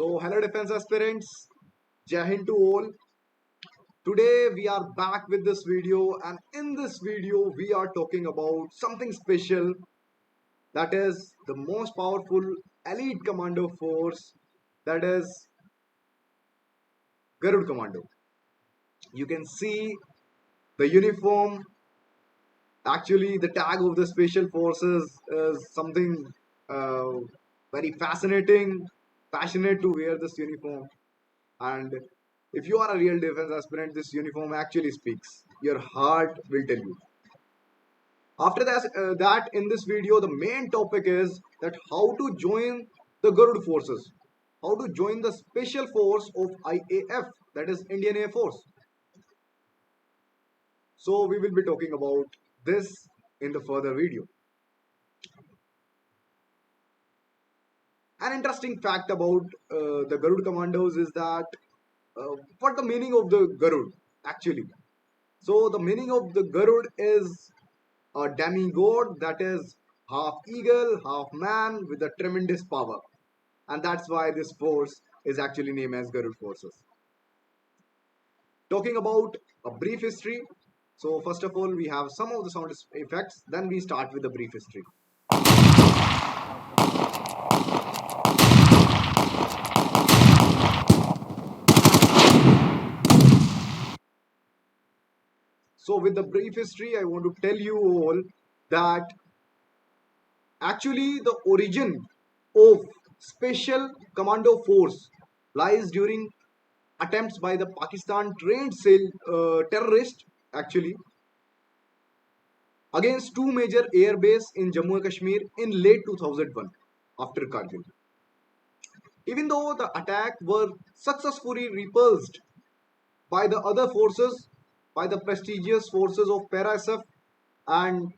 Hello defense aspirants, Jai Hind to all. Today we are back with this video, and in this video we are talking about something special, that is the most powerful elite commando force, that is Garud Commando. You can see the uniform. Actually, the tag of the special forces is something uh, very fascinating, passionate to wear this uniform. And if you are a real defense aspirant, this uniform actually speaks. Your heart will tell you. After that, in this video, the main topic is that how to join the Garud forces, how to join the special force of IAF, that is Indian Air Force. So we will be talking about this in the further video. An interesting fact about the Garud Commandos is that what the meaning of the Garud actually. So the meaning of the Garud is a demigod, that is half eagle, half man with a tremendous power. And that's why this force is actually named as Garud forces. Talking about a brief history. So first of all, we have some of the sound effects. Then we start with the brief history. So with the brief history, I want to tell you all that actually the origin of special commando force lies during attempts by the Pakistan trained terrorists actually against two major air bases in Jammu and Kashmir in late 2001 after Kargil. Even though the attack were successfully repulsed by the other forces, by the prestigious forces of PARA-SF and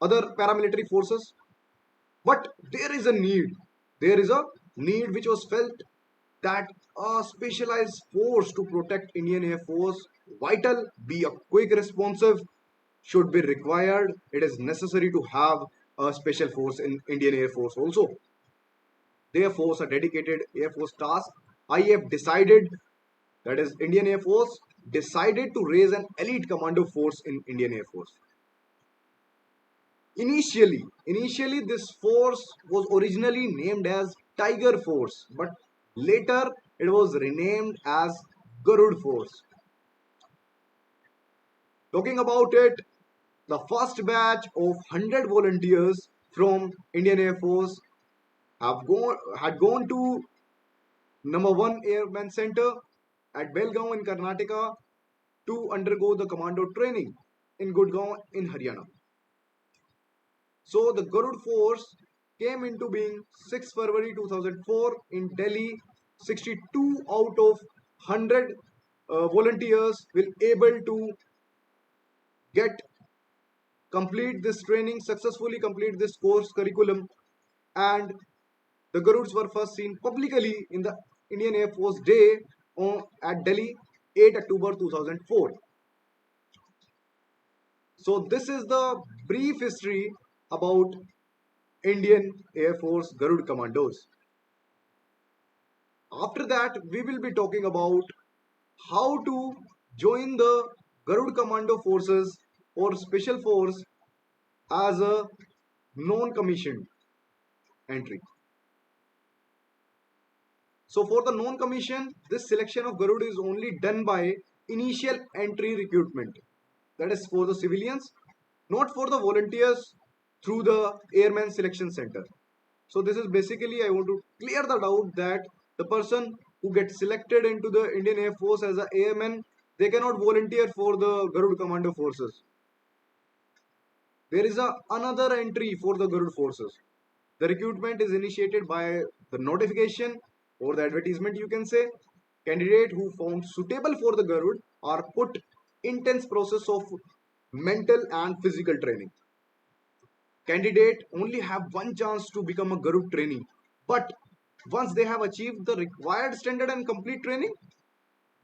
other paramilitary forces, but there is a need which was felt that a specialized force to protect Indian Air Force vital, be a quick responsive, should be required. It is necessary to have a special force in Indian Air Force also. Therefore, a dedicated Air Force task, IAF decided, that is Indian Air Force, decided to raise an elite commando force in Indian Air Force. Initially, this force was originally named as Tiger Force, but later it was renamed as Garud Force. Talking about it, the first batch of 100 volunteers from Indian Air Force had gone to number 1 Airman Center at Belgaum in Karnataka to undergo the commando training in Gurgaon in Haryana. So the Garud Force came into being 6 February 2004 in Delhi. 62 out of 100 volunteers will able to get complete this training, successfully complete this course curriculum, and the Garuds were first seen publicly in the Indian Air Force Day at Delhi 8 October 2004. So this is the brief history about Indian Air Force Garud Commandos. After that, we will be talking about how to join the Garud Commando forces or special force as a non-commissioned entry. So for the non-commissioned, this selection of Garud is only done by initial entry recruitment. That is for the civilians, not for the volunteers through the Airman Selection Center. So this is basically, I want to clear the doubt that the person who gets selected into the Indian Air Force as an airman, they cannot volunteer for the Garud Commando forces. There is another entry for the Garud forces. The recruitment is initiated by the notification or the advertisement, you can say. Candidate who found suitable for the Garud are put intense process of mental and physical training. Candidate only have one chance to become a Garud trainee, but once they have achieved the required standard and complete training,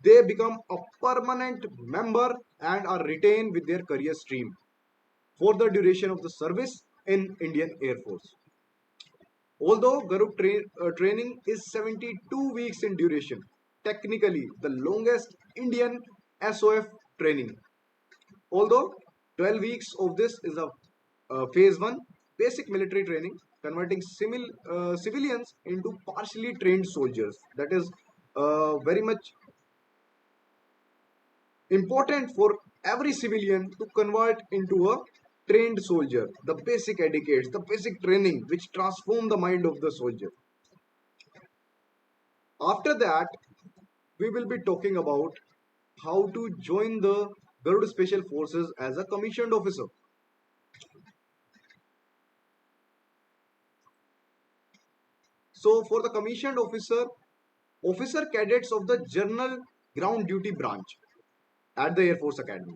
they become a permanent member and are retained with their career stream for the duration of the service in Indian Air Force. Although training is 72 weeks in duration, technically the longest Indian SOF training. Although 12 weeks of this is a phase 1 basic military training, converting civilians into partially trained soldiers. That is very much important for every civilian to convert into a trained soldier. The basic etiquettes, the basic training which transform the mind of the soldier. After that, we will be talking about how to join the Garuda Special Forces as a commissioned officer. So, for the commissioned officer, officer cadets of the General Ground Duty Branch at the Air Force Academy.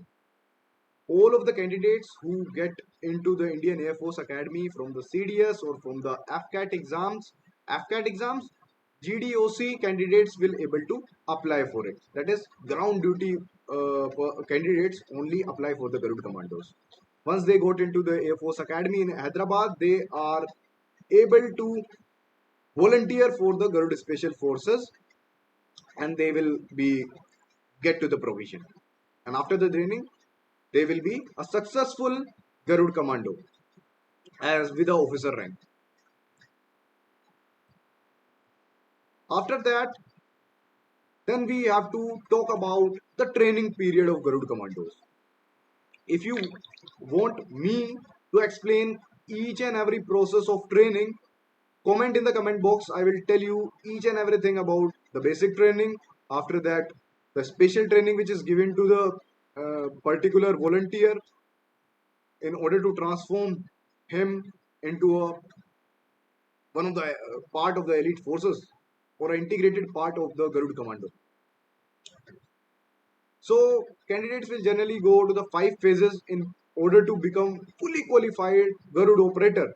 All of the candidates who get into the Indian Air Force Academy from the CDS or from the AFCAT exams, GDOC candidates will able to apply for it. That is, ground duty candidates only apply for the Garud Commandos. Once they got into the Air Force Academy in Hyderabad, they are able to volunteer for the Garud Special Forces, and they will be get to the provision. And after the training, they will be a successful Garud Commando as with the officer rank. After that, then we have to talk about the training period of Garud Commandos. If you want me to explain each and every process of training, comment in the comment box. I will tell you each and everything about the basic training. After that, the special training which is given to the particular volunteer in order to transform him into a one of the part of the elite forces or an integrated part of the Garud Commando. So candidates will generally go to the 5 phases in order to become fully qualified Garud operator.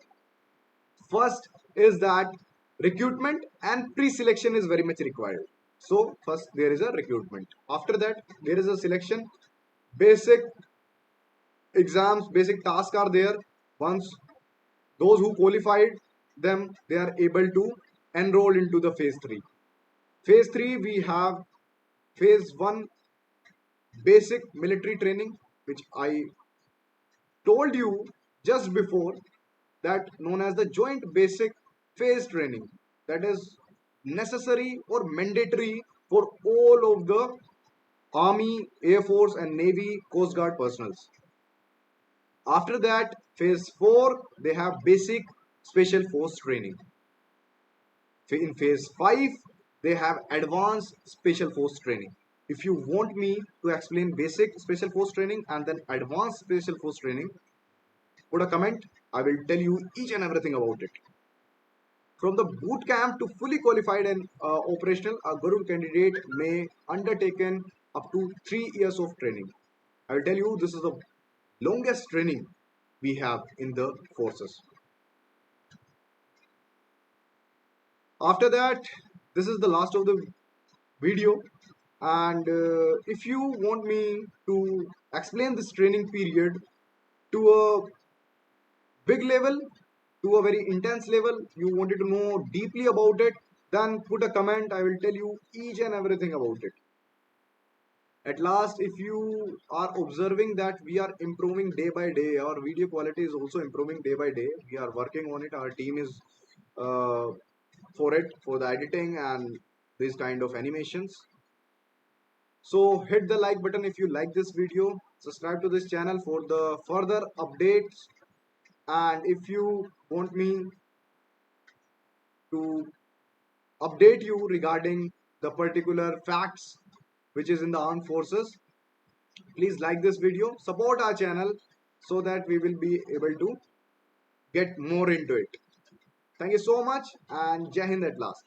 First is that recruitment and pre-selection is very much required. So first there is a recruitment. After that there is a selection. Basic exams, basic tasks are there. Once those who qualified them, they are able to enroll into the phase 3. Phase 3 we have phase 1 basic military training, which I told you just before, that known as the joint basic phase training, that is necessary or mandatory for all of the army, air force and navy, coast guard personals. After that, phase 4 they have basic special force training. In phase 5 they have advanced special force training. If you want me to explain basic special force training and then advanced special force training, put a comment. I will tell you each and everything about it. From the boot camp to fully qualified and operational, a Garud candidate may undertaken up to 3 years of training. I will tell you this is the longest training we have in the forces. After that, this is the last of the video, and if you want me to explain this training period to a big level, to a very intense level, you wanted to know deeply about it, then put a comment. I will tell you each and everything about it. At last, if you are observing that we are improving day by day, our video quality is also improving day by day. We are working on it. Our team is uh, for it, for the editing and these kind of animations. So hit the like button if you like this video. Subscribe to this channel for the further updates. And if you want me to update you regarding the particular facts which is in the armed forces, please like this video, support our channel so that we will be able to get more into it. Thank you so much, and Jai Hind at last.